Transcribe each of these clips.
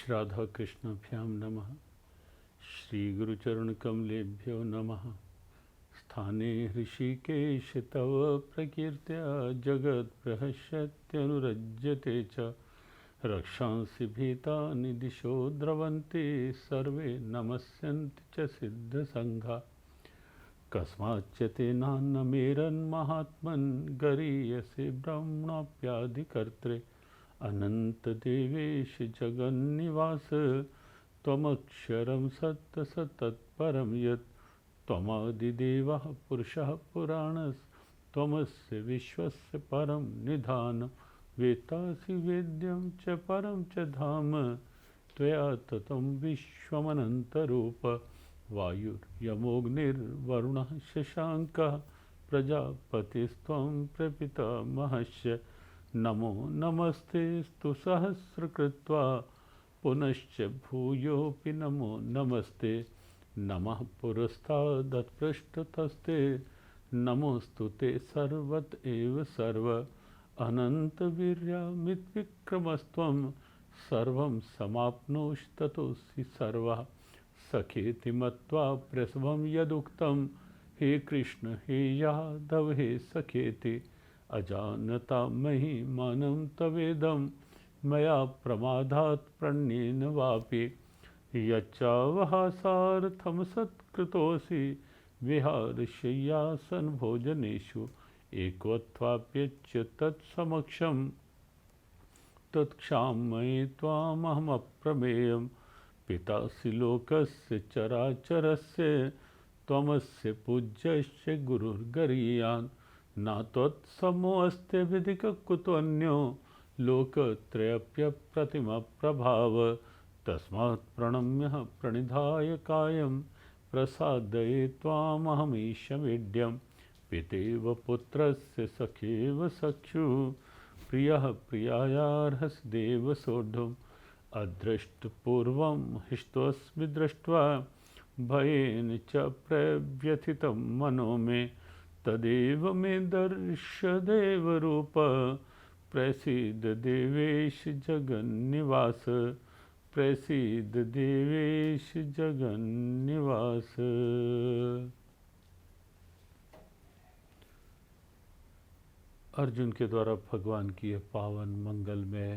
राधा कृष्णाभ्यां नमः। श्री गुरुचरणकमलेभ्यो नमः। स्थाने ऋषिकेश तव प्रकीर्त्या जगद्बृहस्यत्यनुरज्यते च रक्षांसि भीतानि दिशो द्रवन्ति सर्वे नमस्यन्ति च सिद्धसङ्घा। कस्माच्च तेनान्नमेरन्महात्मन् गरीयसे ब्रह्मणाप्यादिकर्त्रे अनन्तदेवेश जगन्निवास त्वमक्षरं सत्तसतत्परं यत् त्वमादिदेवः पुरुषः पुराणस्त्वमस्य विश्वस्य परं निधानं वेत्तासि वेद्यं च परं च धाम त्वया ततं विश्वमनन्तरूप वायुर्यमोऽग्निर्वरुणः शशाङ्कः प्रजापतिस्त्वं प्रपितामहश्च नमो नमस्तेस्तु सहस्रकृत्वा पुनश्च भूयोऽपि नमो नमस्ते नमः पुरस्तादत्पृष्ठतस्ते नमोऽस्तु ते सर्वत एव सर्व अनन्तवीर्यामितविक्रमस्त्वं सर्वं समाप्नोषि ततोऽसि सर्वः सखेति मत्वा प्रसवं यदुक्तं हे कृष्ण हे यादव हे सखेति अजानता महिमानं तवेदं मया प्रमादात् प्रणयेन वापि यच्चावहासार्थं सत्कृतोऽसि विहारशय्यासनभोजनेषु एकत्वाप्यच्य तत्समक्षं तत्क्षामये त्वामहमप्रमेयं पितासि लोकस्य चराचरस्य त्वमस्य पूज्यश्च गुरुर्गरीयान् न त्वत्समोऽस्त्यभिधिक कुतोऽन्यो लोकत्रयप्यप्रतिमप्रभाव तस्मात् प्रणम्य प्रणिधाय कायं प्रसादये त्वामहमीशमीड्यं पितेव पुत्रस्य सखेव सख्युः प्रियः प्रियायार्हसि देव सोढुम् अदृष्टपूर्वं हिष्ट्वस्मि दृष्ट्वा भयेन च प्रव्यथितं मनो मे तदेव मे दर्शदेवरूप प्रसीद देवेश जगन्निवास प्रसीद देवेश जगन्निवास। अर्जुन के द्वारा भगवान की यह पावन मंगल में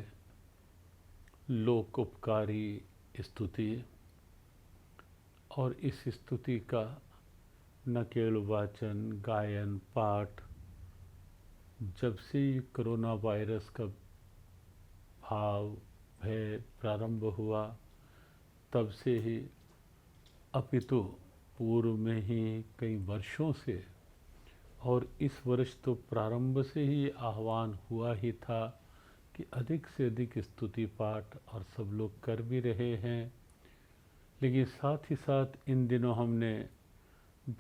लोक उपकारी स्तुति और इस स्तुति का न केवल वाचन गायन पाठ जब से कोरोना वायरस का भाव भय प्रारंभ हुआ तब से ही अपितु पूर्व में ही कई वर्षों से और इस वर्ष तो प्रारंभ से ही आह्वान हुआ ही था कि अधिक से अधिक स्तुति पाठ और सब लोग कर भी रहे हैं। लेकिन साथ ही साथ इन दिनों हमने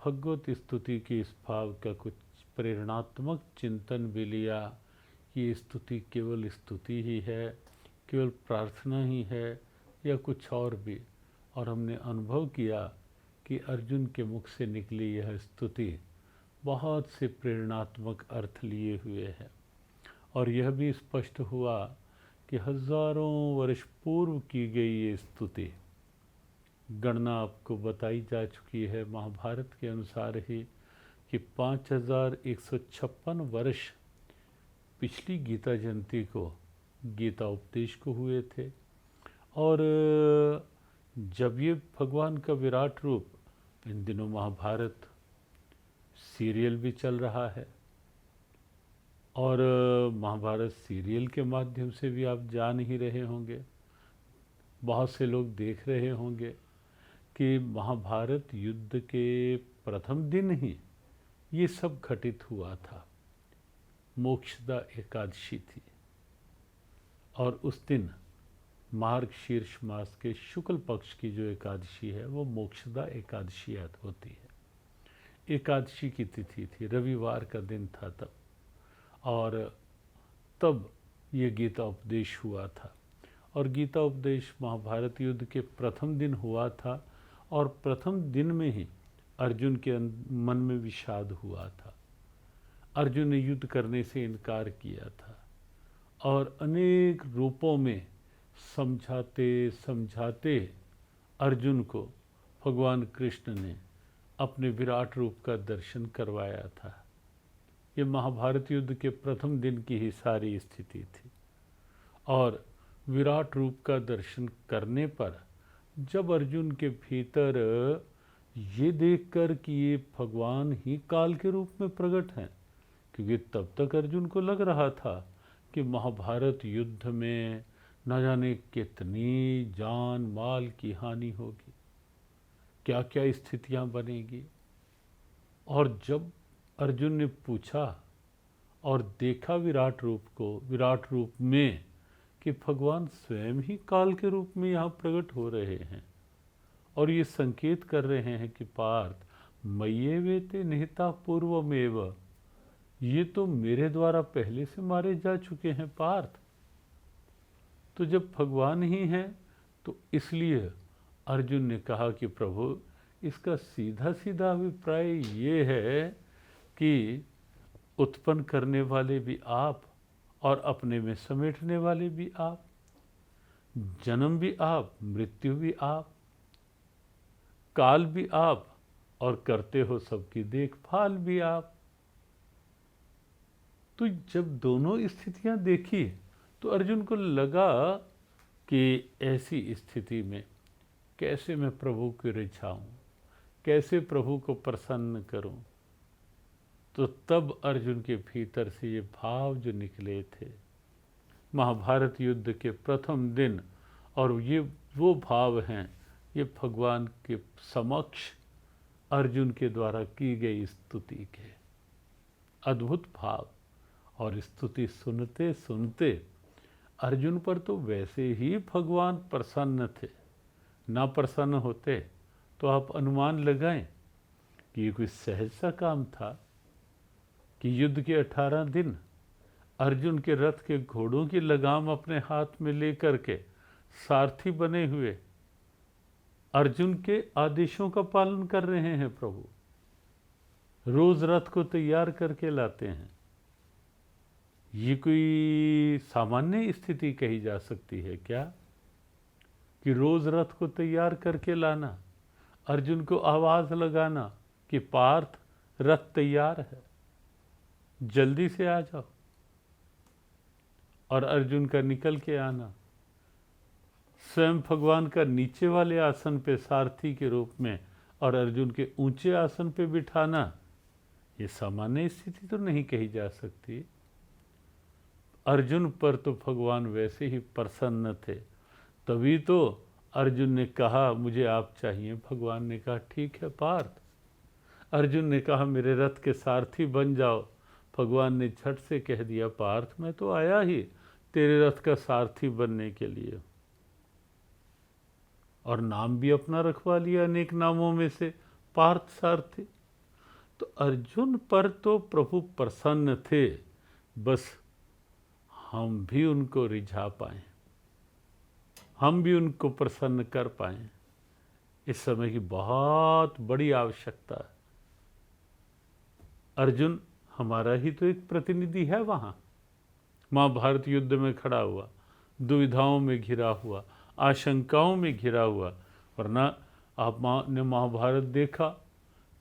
भगवत स्तुति के इस भाव का कुछ प्रेरणात्मक चिंतन भी लिया कि स्तुति केवल स्तुति ही है, केवल प्रार्थना ही है या कुछ और भी। और हमने अनुभव किया कि अर्जुन के मुख से निकली यह स्तुति बहुत से प्रेरणात्मक अर्थ लिए हुए है और यह भी स्पष्ट हुआ कि हजारों वर्ष पूर्व की गई ये स्तुति गणना आपको बताई जा चुकी है महाभारत के अनुसार ही कि 5156 वर्ष पिछली गीता जयंती को गीता उपदेश को हुए थे। और जब ये भगवान का विराट रूप इन दिनों महाभारत सीरियल भी चल रहा है और महाभारत सीरियल के माध्यम से भी आप जान ही रहे होंगे, बहुत से लोग देख रहे होंगे कि महाभारत युद्ध के प्रथम दिन ही ये सब घटित हुआ था। मोक्षदा एकादशी थी और उस दिन मार्गशीर्ष मास के शुक्ल पक्ष की जो एकादशी है वो मोक्षदा एकादशी होती है। एकादशी की तिथि थी, रविवार का दिन था तब, और तब ये गीता उपदेश हुआ था। और गीता उपदेश महाभारत युद्ध के प्रथम दिन हुआ था और प्रथम दिन में ही अर्जुन के मन में विषाद हुआ था। अर्जुन ने युद्ध करने से इनकार किया था और अनेक रूपों में समझाते समझाते अर्जुन को भगवान कृष्ण ने अपने विराट रूप का दर्शन करवाया था। ये महाभारत युद्ध के प्रथम दिन की ही सारी स्थिति थी। और विराट रूप का दर्शन करने पर जब अर्जुन के भीतर ये देखकर कि ये भगवान ही काल के रूप में प्रकट हैं, क्योंकि तब तक अर्जुन को लग रहा था कि महाभारत युद्ध में न जाने कितनी जान माल की हानि होगी, क्या क्या स्थितियां बनेगी। और जब अर्जुन ने पूछा और देखा विराट रूप को, विराट रूप में कि भगवान स्वयं ही काल के रूप में यहाँ प्रकट हो रहे हैं और ये संकेत कर रहे हैं कि पार्थ मय्येवेते निहिता पूर्वमेव, ये तो मेरे द्वारा पहले से मारे जा चुके हैं पार्थ। तो जब भगवान ही हैं तो इसलिए अर्जुन ने कहा कि प्रभु इसका सीधा सीधा अभिप्राय ये है कि उत्पन्न करने वाले भी आप और अपने में समेटने वाले भी आप, जन्म भी आप, मृत्यु भी आप, काल भी आप और करते हो सबकी देखभाल भी आप। तो जब दोनों स्थितियां देखी तो अर्जुन को लगा कि ऐसी स्थिति में कैसे मैं प्रभु को रिझाऊं, कैसे प्रभु को प्रसन्न करूं। तो तब अर्जुन के भीतर से ये भाव जो निकले थे महाभारत युद्ध के प्रथम दिन, और ये वो भाव हैं, ये भगवान के समक्ष अर्जुन के द्वारा की गई स्तुति के अद्भुत भाव। और स्तुति सुनते सुनते अर्जुन पर तो वैसे ही भगवान प्रसन्न थे, ना प्रसन्न होते तो आप अनुमान लगाएं कि ये कोई सहज सा काम था कि युद्ध के 18 दिन अर्जुन के रथ के घोड़ों की लगाम अपने हाथ में लेकर के सारथी बने हुए अर्जुन के आदेशों का पालन कर रहे हैं। प्रभु रोज रथ को तैयार करके लाते हैं। ये कोई सामान्य स्थिति कही जा सकती है क्या कि रोज रथ को तैयार करके लाना, अर्जुन को आवाज लगाना कि पार्थ रथ तैयार है, जल्दी से आ जाओ, और अर्जुन का निकल के आना, स्वयं भगवान का नीचे वाले आसन पे सारथी के रूप में और अर्जुन के ऊंचे आसन पे बिठाना, ये सामान्य स्थिति तो नहीं कही जा सकती। अर्जुन पर तो भगवान वैसे ही प्रसन्न थे, तभी तो अर्जुन ने कहा मुझे आप चाहिए। भगवान ने कहा ठीक है पार्थ। अर्जुन ने कहा मेरे रथ के सारथी बन जाओ। भगवान ने झट से कह दिया पार्थ मैं तो आया ही तेरे रथ का सारथी बनने के लिए, और नाम भी अपना रखवा लिया अनेक नामों में से पार्थ सारथी। तो अर्जुन पर तो प्रभु प्रसन्न थे, बस हम भी उनको रिझा पाएं, हम भी उनको प्रसन्न कर पाएं, इस समय की बहुत बड़ी आवश्यकता है। अर्जुन हमारा ही तो एक प्रतिनिधि है वहाँ, महाभारत युद्ध में खड़ा हुआ, दुविधाओं में घिरा हुआ, आशंकाओं में घिरा हुआ। वरना आपने महाभारत देखा,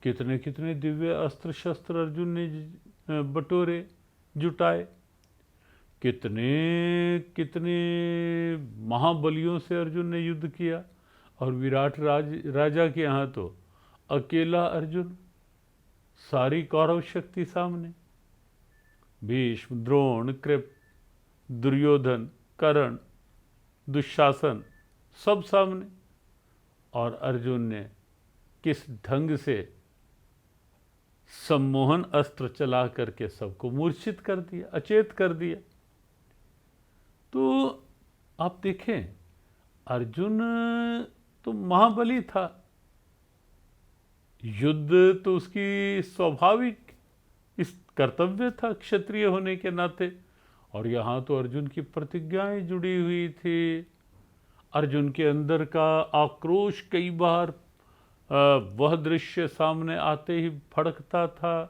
कितने कितने दिव्य अस्त्र शस्त्र अर्जुन ने बटोरे जुटाए, कितने कितने महाबलियों से अर्जुन ने युद्ध किया। और विराट राजा के यहाँ तो अकेला अर्जुन, सारी कौरव शक्ति सामने, भीष्म, द्रोण, कृप, दुर्योधन, कर्ण, दुशासन सब सामने। और अर्जुन ने किस ढंग से सम्मोहन अस्त्र चला करके सबको मूर्छित कर दिया, अचेत कर दिया। तो आप देखें अर्जुन तो महाबली था, युद्ध तो उसकी स्वाभाविक इस कर्तव्य था क्षत्रिय होने के नाते। और यहाँ तो अर्जुन की प्रतिज्ञाएं जुड़ी हुई थी। अर्जुन के अंदर का आक्रोश कई बार वह दृश्य सामने आते ही भड़कता था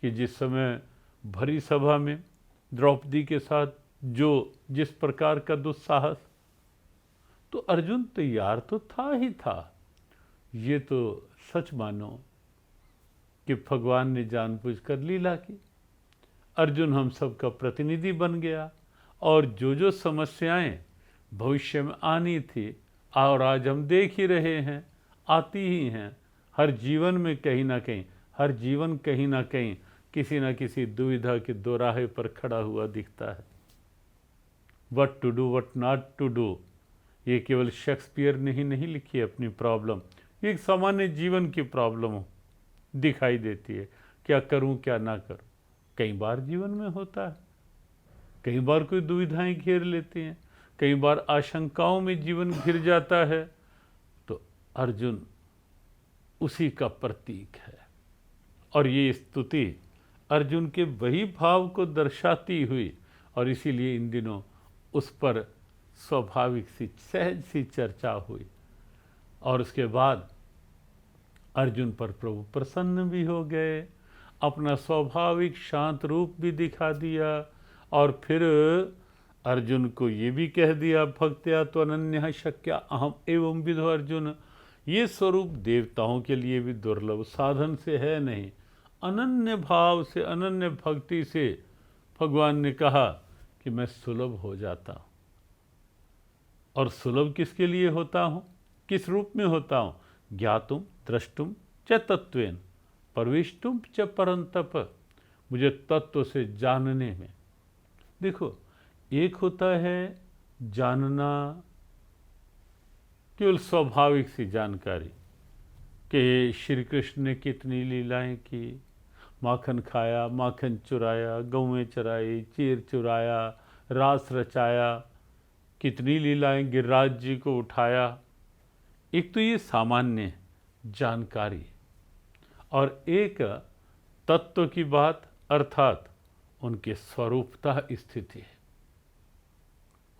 कि जिस समय भरी सभा में द्रौपदी के साथ जो जिस प्रकार का दुस्साहस तो अर्जुन तैयार तो था ही था। ये तो सच मानो कि भगवान ने जानबूझकर लीला की। अर्जुन हम सब का प्रतिनिधि बन गया और जो जो समस्याएं भविष्य में आनी थी और आज हम देख ही रहे हैं, आती ही हैं। हर जीवन में कहीं ना कहीं, हर जीवन कहीं ना कहीं किसी ना किसी दुविधा के दोराहे पर खड़ा हुआ दिखता है। What to do, what not to do, ये केवल शेक्सपियर ने ही नहीं लिखी है अपनी प्रॉब्लम। ये एक सामान्य जीवन की प्रॉब्लम दिखाई देती है, क्या करूं क्या ना करूं। कई बार जीवन में होता है, कई बार कोई दुविधाएं घेर लेती हैं, कई बार आशंकाओं में जीवन घिर जाता है। तो अर्जुन उसी का प्रतीक है। और ये स्तुति अर्जुन के वही भाव को दर्शाती हुई, और इसीलिए इन दिनों उस पर स्वाभाविक सी सहज सी चर्चा हुई। और उसके बाद अर्जुन पर प्रभु प्रसन्न भी हो गए, अपना स्वाभाविक शांत रूप भी दिखा दिया। और फिर अर्जुन को ये भी कह दिया, भक्त्या तो अनन्यः शक्या अहम एवं विदो अर्जुन। ये स्वरूप देवताओं के लिए भी दुर्लभ, साधन से है नहीं, अनन्य भाव से, अनन्य भक्ति से भगवान ने कहा कि मैं सुलभ हो जाता हूँ। और सुलभ किसके लिए होता हूँ, किस रूप में होता हूँ? ज्ञातुम द्रष्टुम च तत्वेन प्रविष्टुम च परंतप। मुझे तत्व से जानने में, देखो एक होता है जानना केवल स्वाभाविक सी जानकारी कि श्री कृष्ण ने कितनी लीलाएं की, माखन खाया, माखन चुराया, गौएं चराई, चीर चुराया, रास रचाया, कितनी लीलाएं, गिरिराज जी को उठाया। एक तो ये सामान्य जानकारी, और एक तत्व की बात, अर्थात उनके स्वरूपतः स्थिति है,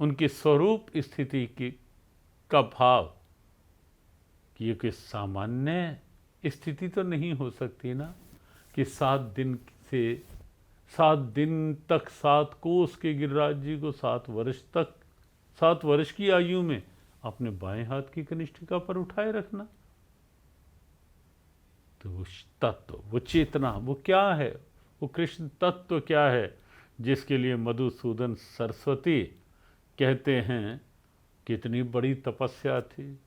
उनकी स्वरूप स्थिति की का भाव कि ये कोई सामान्य स्थिति तो नहीं हो सकती ना, कि 7 दिन से 7 दिन तक 7 कोस के गिरिराज जी को 7 वर्ष तक, 7 वर्ष की आयु में अपने बाएं हाथ की कनिष्ठिका पर उठाए रखना। तो वो तत्व, वो चेतना, वो क्या है, वो कृष्ण तत्व क्या है, जिसके लिए मधुसूदन सरस्वती कहते हैं कितनी बड़ी तपस्या थी,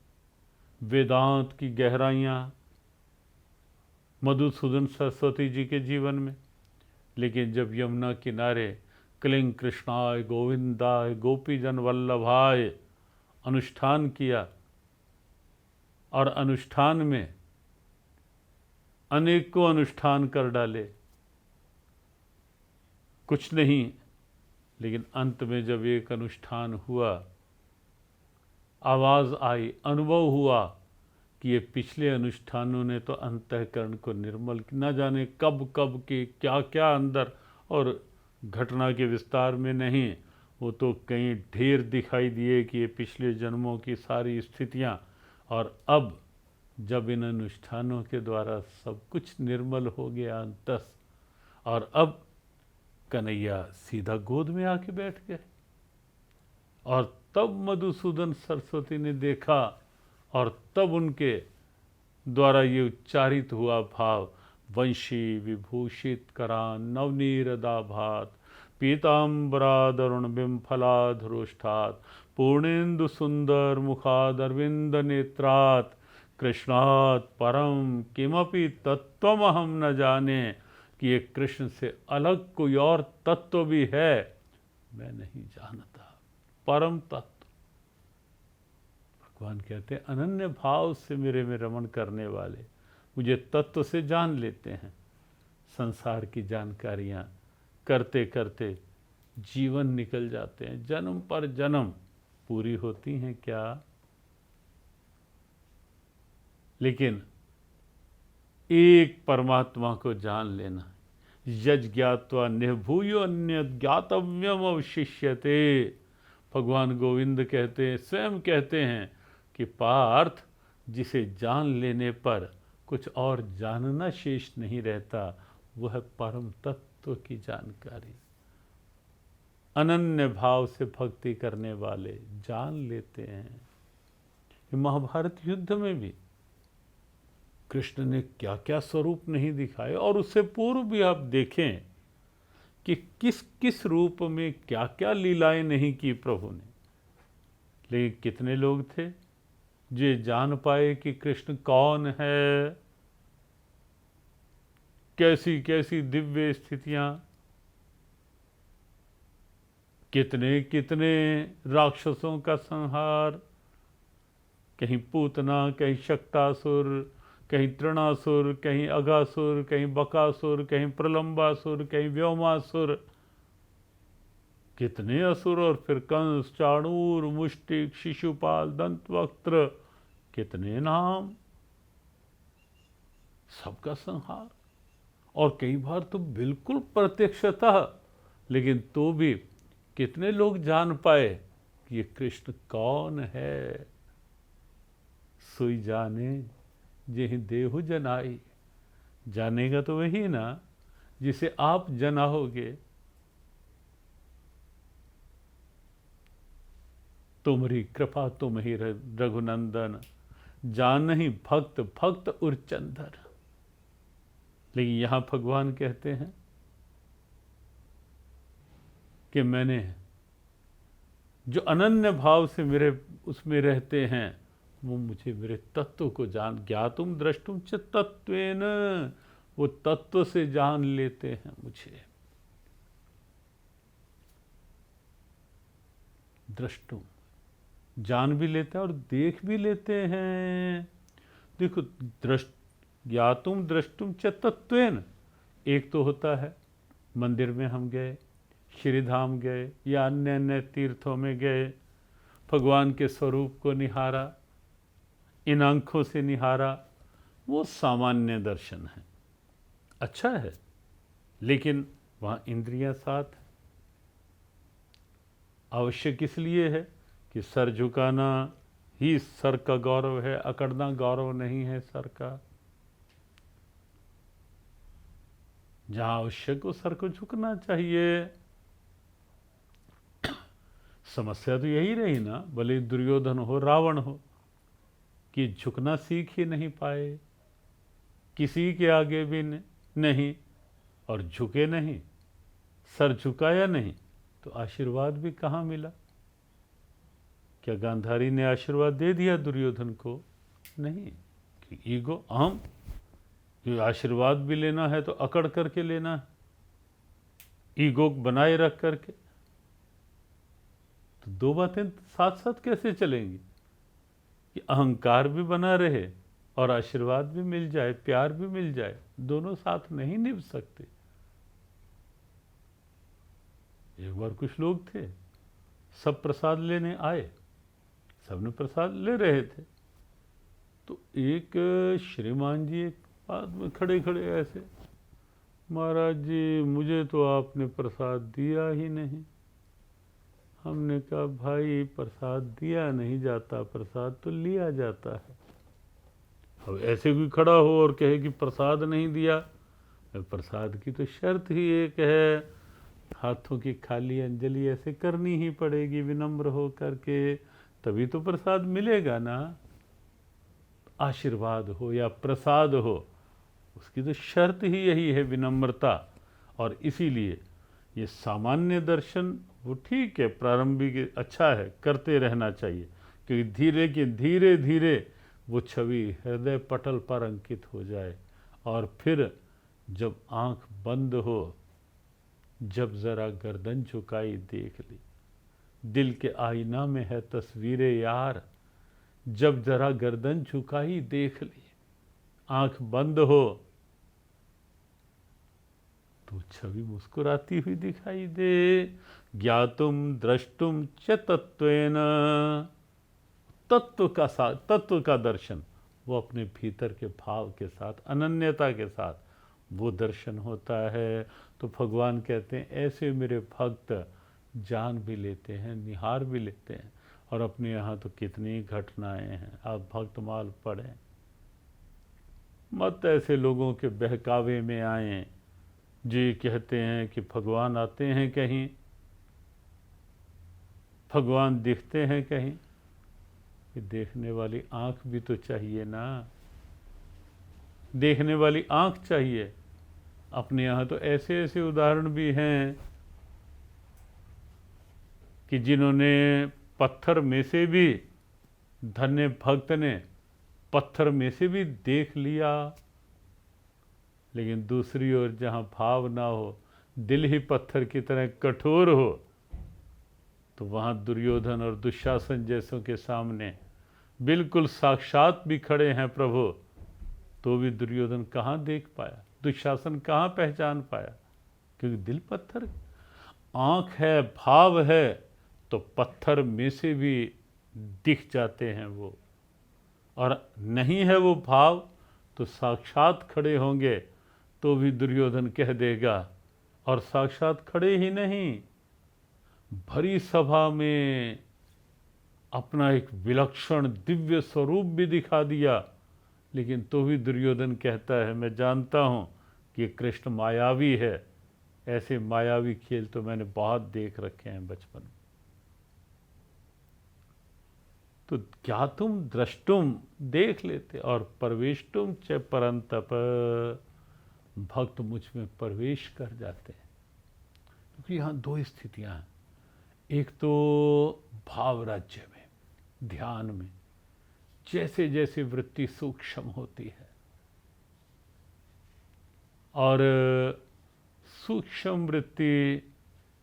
वेदांत की गहराइयाँ मधुसूदन सरस्वती जी के जीवन में। लेकिन जब यमुना किनारे क्लिंग कृष्णाय गोविंदाय गोपीजन वल्लभाय अनुष्ठान किया, और अनुष्ठान में अनेकों अनुष्ठान कर डाले, कुछ नहीं, लेकिन अंत में जब एक अनुष्ठान हुआ, आवाज़ आई, अनुभव हुआ कि ये पिछले अनुष्ठानों ने तो अंतःकरण को निर्मल, न जाने कब कब के क्या क्या अंदर, और घटना के विस्तार में नहीं, वो तो कहीं ढेर दिखाई दिए कि ये पिछले जन्मों की सारी स्थितियाँ, और अब जब इन अनुष्ठानों के द्वारा सब कुछ निर्मल हो गया अंतस, और अब कन्हैया सीधा गोद में आके बैठ गए। और तब मधुसूदन सरस्वती ने देखा, और तब उनके द्वारा ये उच्चारित हुआ भाव, वंशी विभूषित करान नवनीरदाभात पीताम्बरादरुण बिंफलाधरोष्ठात पूर्णेन्दु सुंदर मुखाद अरविंद नेत्रात कृष्णात परम किमपि तत्वमहम न जाने, कि ये कृष्ण से अलग कोई और तत्व भी है, मैं नहीं जानता। परम तत्व, भगवान कहते हैं अनन्य भाव से मेरे में रमण करने वाले मुझे तत्व से जान लेते हैं। संसार की जानकारियां करते करते जीवन निकल जाते हैं, जन्म पर जन्म पूरी होती हैं क्या? लेकिन एक परमात्मा को जान लेना, यज ज्ञात्वा निभूयो अन्य ज्ञातव्यम अवशिष्यते। भगवान गोविंद कहते हैं, स्वयं कहते हैं कि पार्थ, जिसे जान लेने पर कुछ और जानना शेष नहीं रहता, वह परम तत्व की जानकारी। अनन्य भाव से भक्ति करने वाले जान लेते हैं महाभारत युद्ध में भी कृष्ण ने क्या क्या स्वरूप नहीं दिखाए, और उससे पूर्व भी आप देखें कि किस किस रूप में क्या क्या लीलाएं नहीं की प्रभु ने। लेकिन कितने लोग थे जो जान पाए कि कृष्ण कौन है, कैसी कैसी दिव्य स्थितियां, कितने कितने राक्षसों का संहार, कहीं पूतना, कहीं शक्टासुर, कहीं तृणासुर, कहीं अघासुर, कहीं बकासुर, कहीं प्रलंबासुर, कहीं व्योमासुर, कितने असुर, और फिर कंस, चाणूर, मुष्टिक, शिशुपाल, दंतवक्त्र, कितने नाम, सबका संहार। और कई बार तो बिल्कुल प्रत्यक्षतः, लेकिन तो भी कितने लोग जान पाए कि ये कृष्ण कौन है। सोई जाने जेहि देहु जनाई। जानेगा तो वही ना जिसे आप जनाओगे। तुम्हारी कृपा तुम ही रघुनंदन, जान ही भक्त भक्त उर्चंदन। लेकिन यहां भगवान कहते हैं कि मैंने जो अनन्य भाव से मेरे उसमें रहते हैं, वो मुझे मेरे तत्व को जान, ज्ञातुम द्रष्टुम च तत्वेन, वो तत्व से जान लेते हैं मुझे। द्रष्टुम, जान भी लेते हैं और देख भी लेते हैं। देखो, ज्ञातुम द्रष्टुम च तत्वेन, एक तो होता है मंदिर में हम गए, श्रीधाम गए, या अन्य अन्य तीर्थों में गए, भगवान के स्वरूप को निहारा, इन आंखों से निहारा, वो सामान्य दर्शन है, अच्छा है। लेकिन वहाँ इंद्रियां साथ है। आवश्यक इसलिए है कि सर झुकाना ही सर का गौरव है, अकड़ना गौरव नहीं है सर का। जहाँ आवश्यक हो सर को झुकना चाहिए। समस्या तो यही रही ना, भले दुर्योधन हो, रावण हो, कि झुकना सीख ही नहीं पाए, किसी के आगे भी नहीं, और झुके नहीं, सर झुकाया नहीं, तो आशीर्वाद भी कहाँ मिला। क्या गांधारी ने आशीर्वाद दे दिया दुर्योधन को? नहीं, कि ईगो, अहम, कि आशीर्वाद भी लेना है तो अकड़ करके लेना है, ईगो बनाए रख करके। तो दो बातें साथ साथ कैसे चलेंगी कि अहंकार भी बना रहे और आशीर्वाद भी मिल जाए, प्यार भी मिल जाए? दोनों साथ नहीं निभ सकते। एक बार कुछ लोग थे, सब प्रसाद लेने आए, सबने प्रसाद ले रहे थे, तो एक श्रीमान जी एक बाद में खड़े खड़े ऐसे, महाराज जी मुझे तो आपने प्रसाद दिया ही नहीं। हमने कहा भाई प्रसाद दिया नहीं जाता, प्रसाद तो लिया जाता है। अब ऐसे कोई खड़ा हो और कहे कि प्रसाद नहीं दिया, प्रसाद की तो शर्त ही एक है, हाथों की खाली अंजलि ऐसे करनी ही पड़ेगी विनम्र हो करके, तभी तो प्रसाद मिलेगा ना। आशीर्वाद हो या प्रसाद हो, उसकी तो शर्त ही यही है, विनम्रता। और इसीलिए ये सामान्य दर्शन वो ठीक है, प्रारंभिक अच्छा है, करते रहना चाहिए, क्योंकि धीरे धीरे वो छवि हृदय पटल पर अंकित हो जाए। और फिर जब आंख बंद हो, जब जरा गर्दन झुकाई देख ली, दिल के आईना में है तस्वीरें यार, जब जरा गर्दन झुकाई देख ली, आंख बंद हो तो छवि मुस्कुराती हुई दिखाई दे। ज्ञातुम द्रष्टुम च तत्वेन, तत्व का दर्शन, वो अपने भीतर के भाव के साथ, अनन्यता के साथ वो दर्शन होता है। तो भगवान कहते हैं ऐसे मेरे भक्त जान भी लेते हैं, निहार भी लेते हैं। और अपने यहाँ तो कितनी घटनाएं हैं, आप भक्तमाल पढ़ें, मत ऐसे लोगों के बहकावे में आए जो कहते हैं कि भगवान आते हैं कहीं, भगवान दिखते हैं कहीं। कि देखने वाली आंख भी तो चाहिए ना, देखने वाली आंख चाहिए। अपने यहाँ तो ऐसे ऐसे उदाहरण भी हैं कि जिन्होंने पत्थर में से भी, धन्य भक्त ने पत्थर में से भी देख लिया, लेकिन दूसरी ओर जहाँ भाव ना हो, दिल ही पत्थर की तरह कठोर हो, तो वहाँ दुर्योधन और दुशासन जैसों के सामने बिल्कुल साक्षात भी खड़े हैं प्रभु, तो भी दुर्योधन कहाँ देख पाया, दुशासन कहाँ पहचान पाया, क्योंकि दिल पत्थर। आँख है, भाव है, तो पत्थर में से भी दिख जाते हैं वो, और नहीं है वो भाव तो साक्षात खड़े होंगे तो भी दुर्योधन कह देगा। और साक्षात खड़े ही नहीं, भरी सभा में अपना एक विलक्षण दिव्य स्वरूप भी दिखा दिया, लेकिन तो भी दुर्योधन कहता है मैं जानता हूँ कि कृष्ण मायावी है। ऐसे मायावी खेल तो मैंने बहुत देख रखे हैं बचपन में। तो ज्ञातुम द्रष्टुम देख लेते, और प्रवेष्टुम च परंतप, भक्त मुझ में प्रवेश कर जाते हैं। क्योंकि यहाँ दो स्थितियाँ हैं, एक तो भाव राज्य में, ध्यान में जैसे जैसे वृत्ति सूक्ष्म होती है, और सूक्ष्म वृत्ति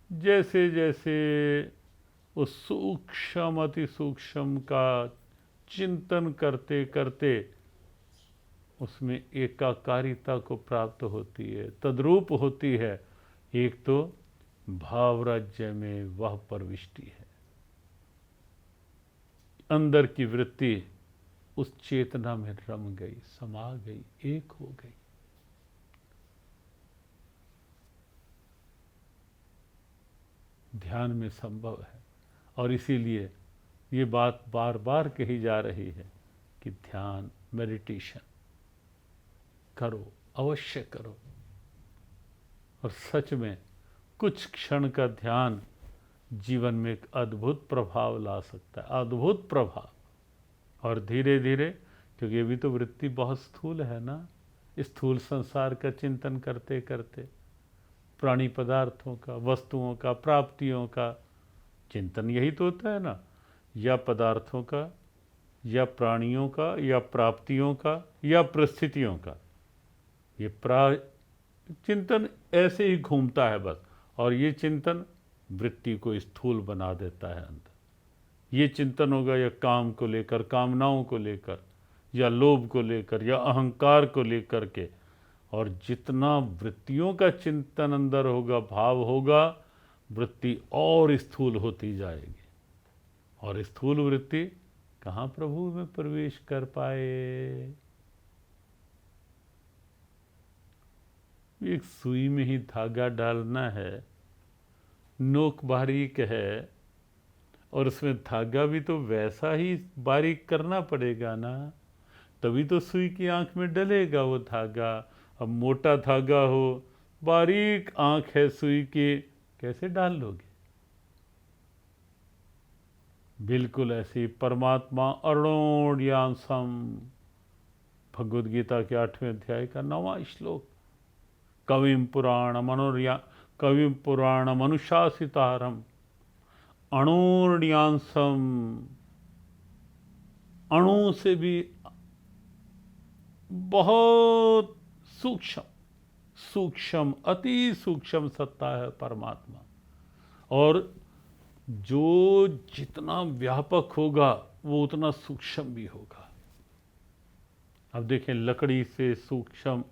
जैसे जैसे उस सूक्ष्म अति सूक्ष्म का चिंतन करते करते उसमें एकाकारिता को प्राप्त होती है, तद्रूप होती है। एक तो भाव राज्य में वह प्रविष्टि है, अंदर की वृत्ति उस चेतना में रम गई, समा गई, एक हो गई। ध्यान में संभव है, और इसीलिए ये बात बार बार कही जा रही है कि ध्यान, मेडिटेशन करो, अवश्य करो। और सच में कुछ क्षण का ध्यान जीवन में एक अद्भुत प्रभाव ला सकता है, अद्भुत प्रभाव। और धीरे धीरे, क्योंकि अभी तो वृत्ति बहुत स्थूल है ना, स्थूल संसार का चिंतन करते करते प्राणी पदार्थों का, वस्तुओं का, प्राप्तियों का चिंतन, यही तो होता है ना, या पदार्थों का, या प्राणियों का, या प्राप्तियों का, या परिस्थितियों का, ये चिंतन ऐसे ही घूमता है बस। और ये चिंतन वृत्ति को स्थूल बना देता है अंदर। ये चिंतन होगा या काम को लेकर, कामनाओं को लेकर, या लोभ को लेकर, या अहंकार को लेकर के। और जितना वृत्तियों का चिंतन अंदर होगा, भाव होगा, वृत्ति और स्थूल होती जाएगी। और स्थूल वृत्ति कहाँ प्रभु में प्रवेश कर पाए। एक सुई में ही धागा डालना है, नोक बारीक है, और उसमें धागा भी तो वैसा ही बारीक करना पड़ेगा ना, तभी तो सुई की आंख में डलेगा वो धागा। अब मोटा धागा हो, बारीक आंख है सुई की, कैसे डाल लोगे। बिल्कुल ऐसे ही परमात्मा अरुणोड्यांसम, भगवद गीता के 8वें अध्याय का 9वां श्लोक, कविम पुराण मनुशासितारम अणोर्ण्यांसम, अणु से भी बहुत सूक्ष्म, सूक्ष्म अति सूक्ष्म सत्ता है परमात्मा। और जो जितना व्यापक होगा वो उतना सूक्ष्म भी होगा। अब देखें, लकड़ी से सूक्ष्म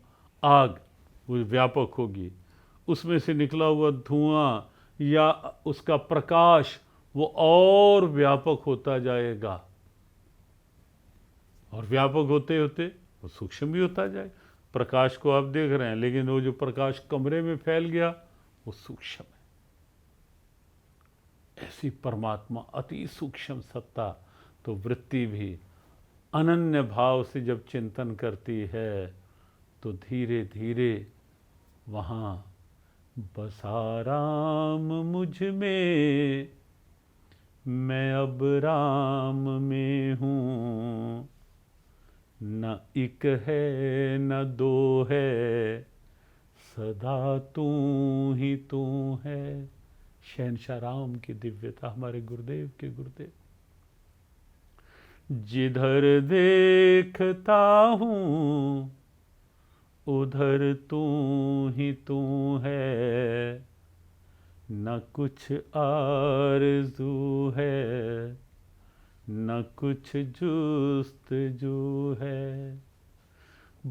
आग वो व्यापक होगी, उसमें से निकला हुआ धुआं या उसका प्रकाश वो और व्यापक होता जाएगा, और व्यापक होते होते वो सूक्ष्म भी होता जाएगा। प्रकाश को आप देख रहे हैं, लेकिन वो जो प्रकाश कमरे में फैल गया वो सूक्ष्म है। ऐसी परमात्मा अति सूक्ष्म सत्ता, तो वृत्ति भी अनन्य भाव से जब चिंतन करती है तो धीरे धीरे वहाँ बसा राम मुझ में, मैं अब राम में हूँ, न एक है न दो है, सदा तू ही तू है। शहंशाह राम की दिव्यता, हमारे गुरुदेव के गुरुदेव। जिधर देखता हूँ उधर तू ही तू है, न कुछ आरज़ू है न कुछ जुस्तजू है।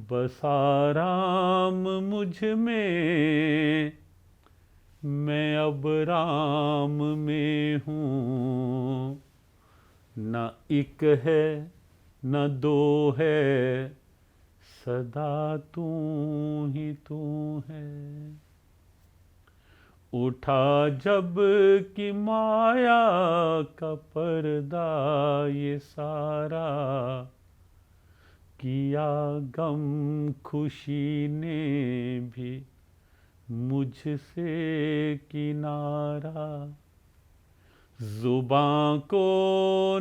बस आराम मुझ में, मैं अब राम में हूँ, न एक है न दो है, सदा तू ही तू है। उठा जब कि माया का पर्दा ये सारा, किया गम खुशी ने भी मुझसे किनारा। जुबां को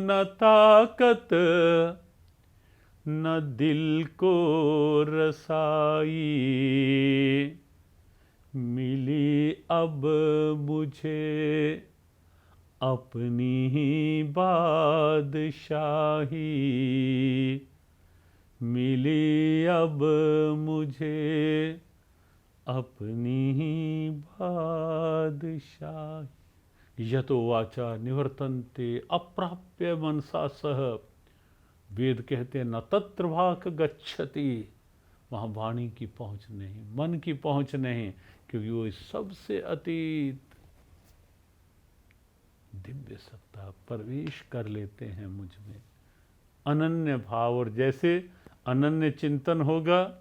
न ताकत न दिल को रसाई, मिली अब मुझे अपनी ही बादशाही, मिली अब मुझे अपनी ही बादशाही। यतो वाचा निवर्तन्ते अप्राप्य मनसा सह। वेद कहते हैं न तत्र भाक गच्छति, वहाँ वाणी की पहुँच नहीं, मन की पहुँच नहीं, क्योंकि वो सबसे अतीत दिव्य सत्ता प्रवेश कर लेते हैं मुझ में। अनन्य भाव, और जैसे अनन्य चिंतन होगा,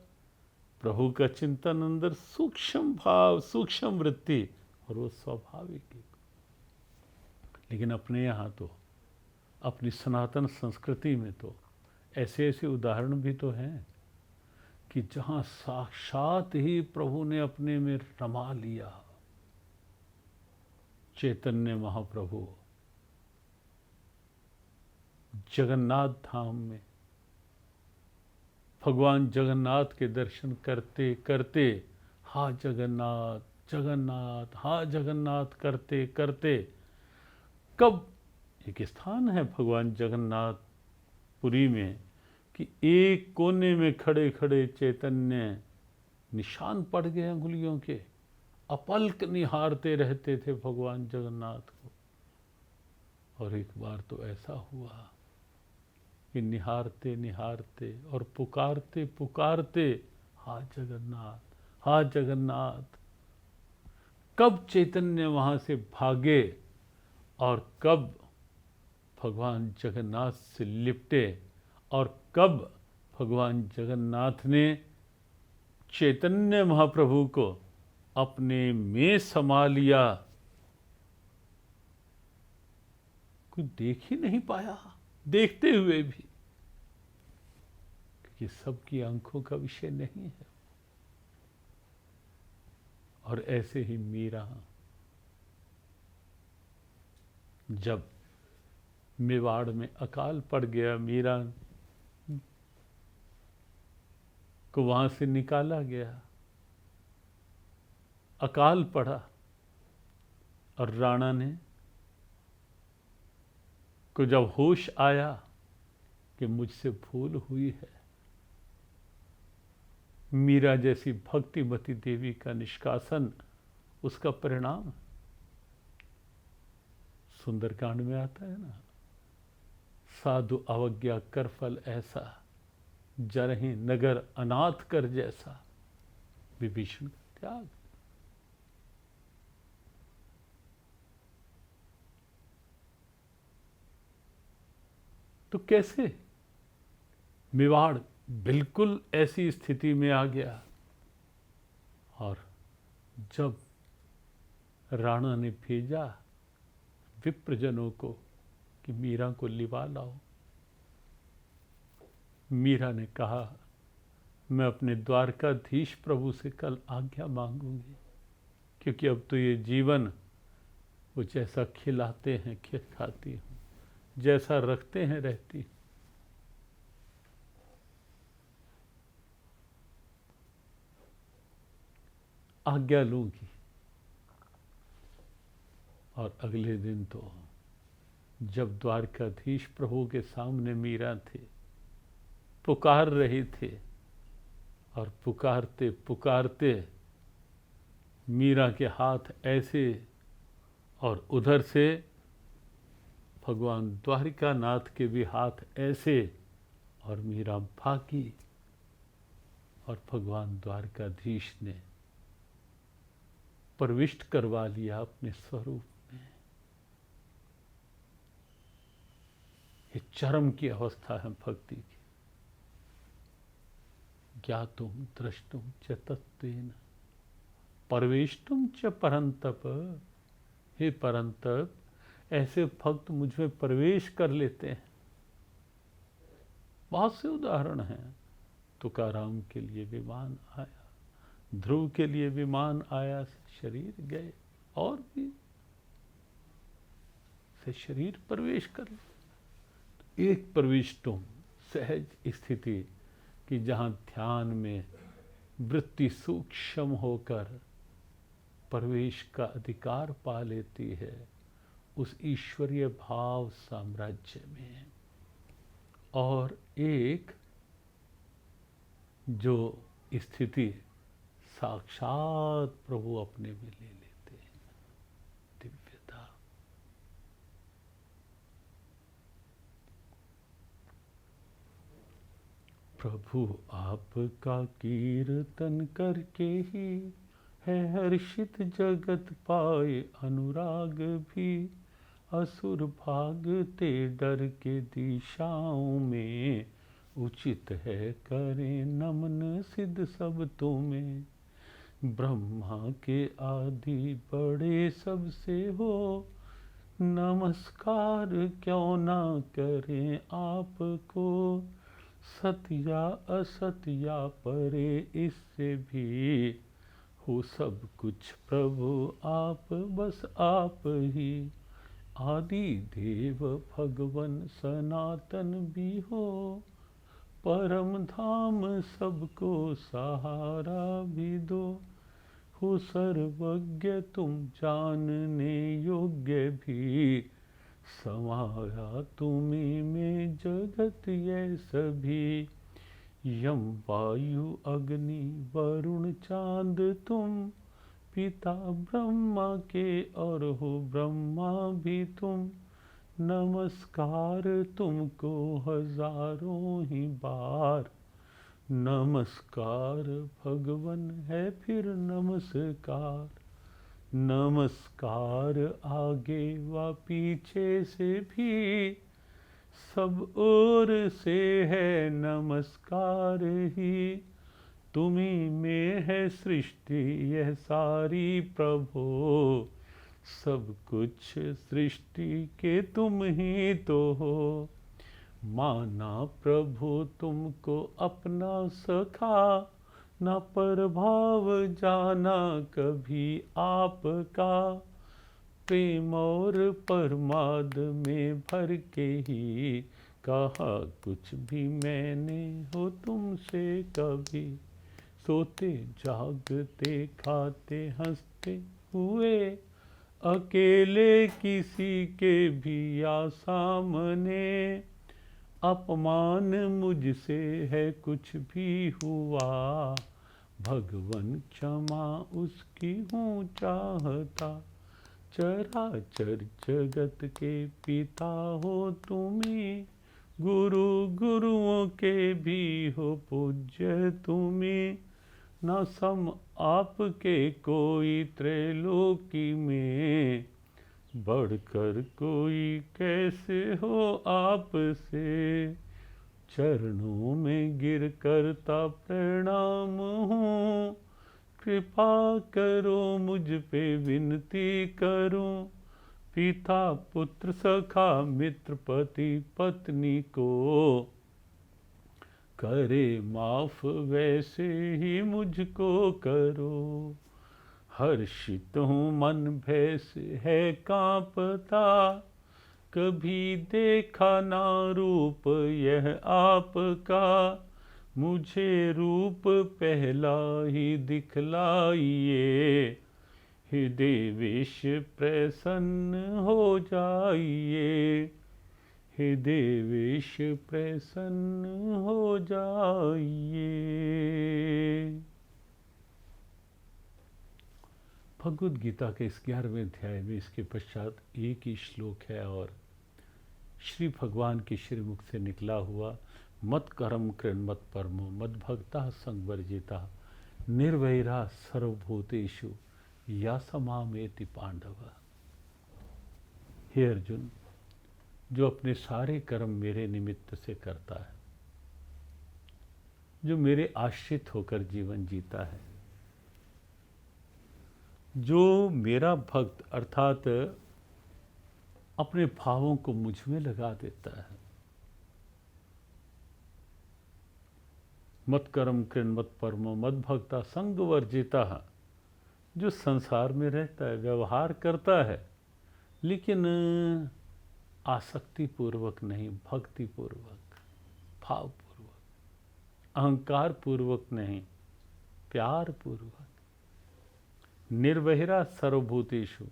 प्रभु का चिंतन अंदर सूक्ष्म भाव सूक्ष्म वृत्ति, और वो स्वाभाविक है। लेकिन अपने यहाँ तो, अपनी सनातन संस्कृति में तो ऐसे ऐसे उदाहरण भी तो हैं कि जहाँ साक्षात ही प्रभु ने अपने में रमा लिया। चैतन्य महाप्रभु जगन्नाथ धाम में भगवान जगन्नाथ के दर्शन करते करते, हा जगन्नाथ जगन्नाथ हा जगन्नाथ करते करते, कब एक स्थान है भगवान जगन्नाथ पुरी में कि एक कोने में खड़े खड़े चैतन्य निशान पड़ गए अंगुलियों के, अपलक निहारते रहते थे भगवान जगन्नाथ को। और एक बार तो ऐसा हुआ कि निहारते निहारते और पुकारते पुकारते, हा जगन्नाथ हा जगन्नाथ, कब चैतन्य वहाँ से भागे और कब भगवान जगन्नाथ से लिपटे, और कब भगवान जगन्नाथ ने चैतन्य महाप्रभु को अपने में समा लिया, कोई देख ही नहीं पाया, देखते हुए भी, क्योंकि सबकी आंखों का विषय नहीं है। और ऐसे ही मीरा जब मेवाड़ में अकाल पड़ गया, मीरा को वहां से निकाला गया, अकाल पड़ा, और राणा ने को जब होश आया कि मुझसे भूल हुई है, मीरा जैसी भक्तिमती देवी का निष्कासन उसका परिणाम सुंदरकांड में आता है ना, साधु अवज्ञा कर फल ऐसा, जरहि नगर अनाथ कर जैसा। विभीषण का त्याग। तो कैसे मेवाड़ बिल्कुल ऐसी स्थिति में आ गया, और जब राणा ने भेजा विप्रजनों को कि मीरा को लिवा लाओ, मीरा ने कहा मैं अपने द्वारकाधीश प्रभु से कल आज्ञा मांगूंगी, क्योंकि अब तो ये जीवन वो जैसा खिलाते हैं खाती हूँ, जैसा रखते हैं रहती हूँ। आज्ञा लूंगी। और अगले दिन तो जब द्वारकाधीश प्रभु के सामने मीरा थे, पुकार रहे थे, और पुकारते पुकारते मीरा के हाथ ऐसे और उधर से भगवान द्वारिकानाथ के भी हाथ ऐसे, और मीरा भागी, और भगवान द्वारकाधीश ने प्रविष्ट करवा लिया अपने स्वरूप में। ये चरम की अवस्था है भक्ति की। ज्ञातुम द्रष्टुम च तत्त्वेन परवेष्टुम च परंतप। हे परंतप, ऐसे भक्त मुझ में प्रवेश कर लेते हैं। बहुत से उदाहरण हैं। तुकाराम के लिए विमान आया, ध्रुव के लिए विमान आया, शरीर गए, और भी से शरीर प्रवेश कर ले। एक प्रविष्टुम सहज स्थिति कि जहाँ ध्यान में वृत्ति सूक्ष्म होकर प्रवेश का अधिकार पा लेती है उस ईश्वरीय भाव साम्राज्य में। और एक जो स्थिति साक्षात प्रभु अपने में ले लेते हैं, दिव्यता। प्रभु आपका कीर्तन करके ही है हर्षित जगत पाए अनुराग भी। असुर भागते डर के दिशाओं में, उचित है करें नमन सिद्ध सब तुम्हें। ब्रह्मा के आदि बड़े सबसे हो, नमस्कार क्यों ना करें आपको। सत्या असत्या परे इससे भी, हो सब कुछ प्रभु आप बस आप ही। आदि देव भगवन सनातन भी हो, परम धाम सबको सहारा भी दो। हो सर्वज्ञ तुम जानने योग्य भी, समाया तुम्हीं में जगत ये सभी। यम वायु अग्नि वरुण चांद तुम, पिता ब्रह्मा के और हो ब्रह्मा भी तुम। नमस्कार तुमको हजारों ही बार, नमस्कार भगवन है फिर नमस्कार। नमस्कार आगे व पीछे से भी, सब ओर से है नमस्कार ही। तुम्हीं में है सृष्टि यह सारी प्रभु, सब कुछ सृष्टि के तुम ही तो हो। माना प्रभु तुमको अपना सखा, न प्रभाव जाना कभी आपका। प्रेम और परमाद में भर के ही, कहा कुछ भी मैंने हो तुमसे कभी। सोते जागते खाते हंसते हुए, अकेले किसी के भी या सामने। अपमान मुझसे है कुछ भी हुआ, भगवन क्षमा उसकी हूँ चाहता। चराचर जगत के पिता हो तुम्हीं, गुरु गुरुओं के भी हो पूज्य तुम्हीं। न सम आपके कोई त्रैलोकी में, बढ़कर कोई कैसे हो आपसे। चरणों में गिर करता प्रणाम हूँ, कृपा करो मुझ पे विनती करूं। पिता पुत्र सखा मित्र पति पत्नी को, करे माफ वैसे ही मुझको करो। हर्षित हूँ मन भय से है कांपता, कभी देखा ना रूप यह आपका, मुझे रूप पहला ही दिखलाइए, हृदय विष प्रसन्न हो जाइए, हृदय विष प्रसन्न हो जाइए। भगवद गीता के इस 11वें अध्याय में इसके पश्चात एक ही श्लोक है और श्री भगवान के श्रीमुख से निकला हुआ मत कर्म कृन्मत परमो मद भक्ता संवर्जिता निर्वैरा सर्वभूतेषु यासमामेति पांडव। हे अर्जुन, जो अपने सारे कर्म मेरे निमित्त से करता है, जो मेरे आश्रित होकर जीवन जीता है, जो मेरा भक्त अर्थात अपने भावों को मुझ में लगा देता है, मत कर्म कृन्मत परमो मद भक्ता संग वर्जिता, जो संसार में रहता है, व्यवहार करता है, लेकिन आसक्ति पूर्वक नहीं, भक्ति पूर्वक, भाव पूर्वक, अहंकार पूर्वक नहीं, प्यार पूर्वक, निर्वैरा सर्वभूतेषु,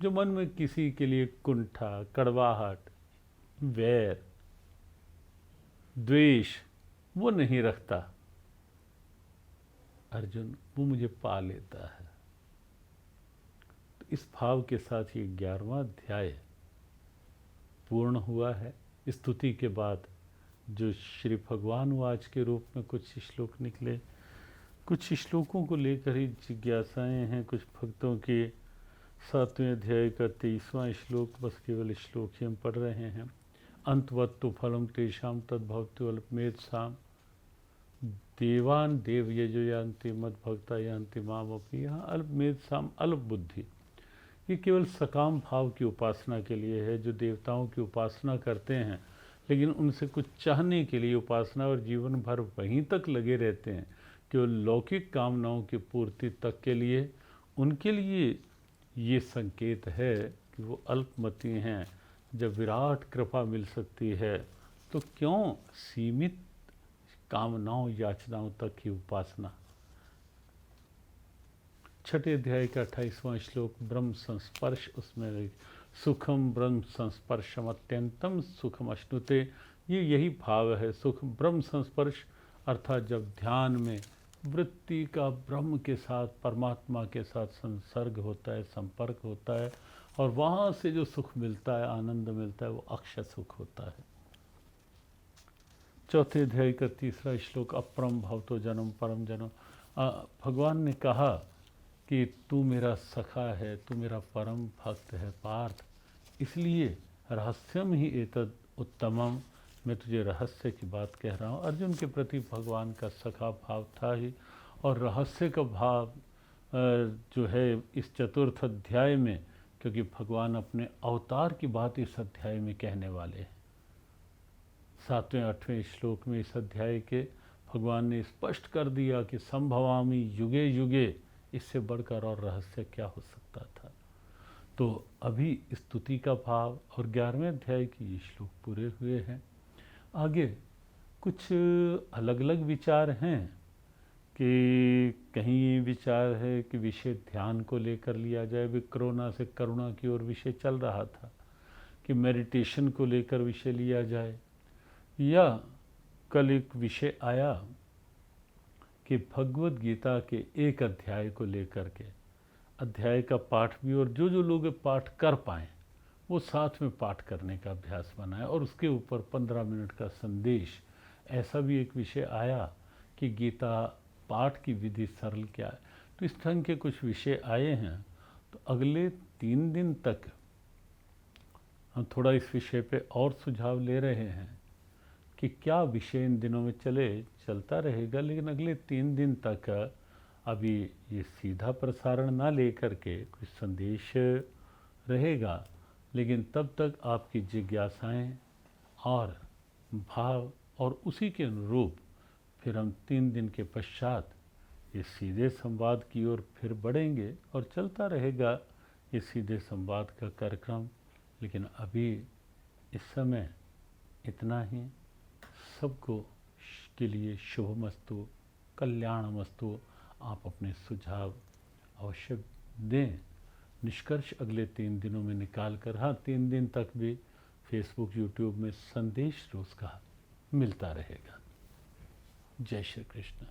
जो मन में किसी के लिए कुंठा, कड़वाहट, वैर, द्वेष वो नहीं रखता, अर्जुन वो मुझे पा लेता है। तो इस भाव के साथ ये 11वां अध्याय पूर्ण हुआ है। स्तुति के बाद जो श्री भगवान वाच के रूप में कुछ श्लोक निकले, कुछ श्लोकों को लेकर ही जिज्ञासाएं हैं कुछ भक्तों की। 7वें अध्याय का 23वां श्लोक, बस केवल श्लोक ही हम पढ़ रहे हैं। अंतवत्तु फलम तेषाम तद्भवतु अल्पमेधसाम देवान देव यजो यान्ति मद भक्ता यान्ति मामपि। यहाँ अल्पमेधसाम अल्प बुद्धि, ये केवल सकाम भाव की उपासना के लिए है, जो देवताओं की उपासना करते हैं लेकिन उनसे कुछ चाहने के लिए उपासना और जीवन भर वहीं तक लगे रहते हैं, केवल लौकिक कामनाओं की पूर्ति तक के लिए, उनके लिए ये संकेत है कि वो अल्पमति हैं। जब विराट कृपा मिल सकती है तो क्यों सीमित कामनाओं याचनाओं तक की उपासना। 6ठे अध्याय का 28वां श्लोक, ब्रह्म संस्पर्श, उसमें सुखम ब्रह्म संस्पर्शम अत्यंतम सुखम अश्नुते, ये यही भाव है। सुख ब्रह्म संस्पर्श अर्थात जब ध्यान में वृत्ति का ब्रह्म के साथ, परमात्मा के साथ संसर्ग होता है, संपर्क होता है, और वहाँ से जो सुख मिलता है, आनंद मिलता है, वो अक्षय सुख होता है। 4थे अध्याय का 3रा श्लोक, अपरम भवतो जन्म परम जन्म। भगवान ने कहा कि तू मेरा सखा है, तू मेरा परम भक्त है पार्थ, इसलिए रहस्यम ही एतद उत्तमम, मैं तुझे रहस्य की बात कह रहा हूँ। अर्जुन के प्रति भगवान का सखा भाव था ही, और रहस्य का भाव जो है इस 4th अध्याय में, क्योंकि भगवान अपने अवतार की बात इस अध्याय में कहने वाले हैं। 7वें 8वें श्लोक में इस अध्याय के भगवान ने स्पष्ट कर दिया कि संभवामि युगे युगे, इससे बढ़कर और रहस्य क्या हो सकता था। तो अभी स्तुति का भाव और 11वें अध्याय के ये श्लोक पूरे हुए हैं। आगे कुछ अलग अलग विचार हैं कि कहीं ये विचार है कि विषय ध्यान को लेकर लिया जाए, भी कोरोना से करुणा की ओर विषय चल रहा था, कि मेडिटेशन को लेकर विषय लिया जाए, या कल एक विषय आया कि भगवद गीता के एक अध्याय को लेकर के, अध्याय का पाठ भी, और जो लोग पाठ कर पाएँ वो साथ में पाठ करने का अभ्यास बनाए, और उसके ऊपर 15 मिनट का संदेश। ऐसा भी एक विषय आया कि गीता पाठ की विधि सरल क्या है। तो इस ढंग के कुछ विषय आए हैं। तो अगले 3 दिन तक हम थोड़ा इस विषय पे और सुझाव ले रहे हैं कि क्या विषय इन दिनों में चलता रहेगा, लेकिन अगले 3 दिन तक अभी ये सीधा प्रसारण ना लेकर के कुछ संदेश रहेगा, लेकिन तब तक आपकी जिज्ञासाएं और भाव, और उसी के अनुरूप फिर हम 3 दिन के पश्चात इस सीधे संवाद की ओर फिर बढ़ेंगे और चलता रहेगा ये सीधे संवाद का कार्यक्रम। लेकिन अभी इस समय इतना ही। सबको के लिए शुभमस्तु, कल्याणमस्तु। आप अपने सुझाव अवश्य दें। निष्कर्ष अगले 3 दिनों में निकाल कर, हाँ 3 दिन तक भी फेसबुक यूट्यूब में संदेश रोज़ का मिलता रहेगा। जय श्री कृष्ण।